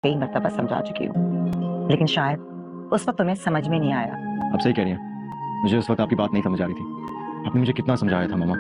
कई मरतबा समझा चुकी हूँ, लेकिन शायद उस वक्त तुम्हें समझ में नहीं आया। अब सही कह रही हैं। मुझे उस वक्त आपकी बात नहीं समझ आ रही थी। आपने मुझे कितना समझाया था मामा,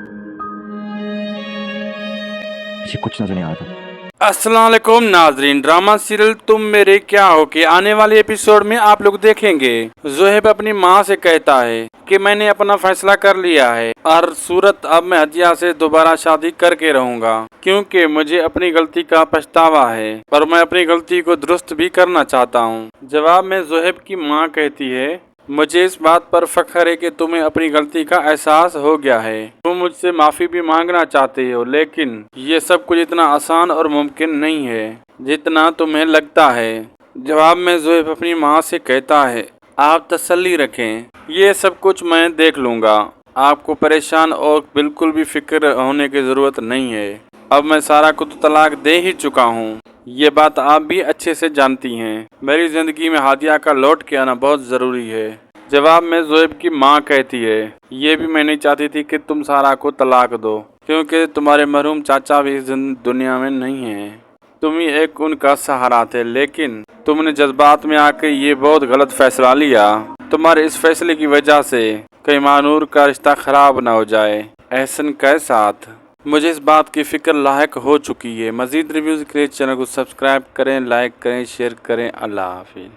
मुझे कुछ नजर नहीं आया था। अस्सलाम वालेकुम नाजरीन, ड्रामा सीरियल तुम मेरे क्या हो के आने वाले एपिसोड में आप लोग देखेंगे जोहेब अपनी माँ से कहता है कि मैंने अपना फैसला कर लिया है और सूरत अब मैं हदिया से दोबारा शादी करके रहूंगा क्योंकि मुझे अपनी गलती का पछतावा है और मैं अपनी गलती को दुरुस्त भी करना चाहता हूँ। जवाब में जोहेब की माँ कहती है, मुझे इस बात पर फख्र है कि तुम्हें अपनी गलती का एहसास हो गया है। तुम मुझसे माफी भी मांगना चाहते हो, लेकिन ये सब कुछ इतना आसान और मुमकिन नहीं है जितना तुम्हें लगता है। जवाब में जोहेब अपनी माँ से कहता है, आप तसल्ली रखें, ये सब कुछ मैं देख लूँगा। आपको परेशान और बिल्कुल भी फिक्र होने की ज़रूरत नहीं है। अब मैं सारा को तो तलाक दे ही चुका हूँ, ये बात आप भी अच्छे से जानती हैं। मेरी ज़िंदगी में हादिया का लौट के आना बहुत ज़रूरी है। जवाब में जोहेब की माँ कहती है, ये भी मैं नहीं चाहती थी कि तुम सारा को तलाक दो, क्योंकि तुम्हारे मरहूम चाचा भी इस दुनिया में नहीं हैं। तुम ही एक उनका सहारा थे, लेकिन तुमने जज्बात में आकर ये बहुत गलत फैसला लिया। तुम्हारे इस फैसले की वजह से कहीं मानूर का रिश्ता खराब ना हो जाए एहसन के साथ। मुझे इस बात की फिक्र लायक हो चुकी है। मज़ीद रिव्यूज़ के लिए चैनल को सब्सक्राइब करें, लाइक करें, शेयर करें। अल्लाह हाफिज़।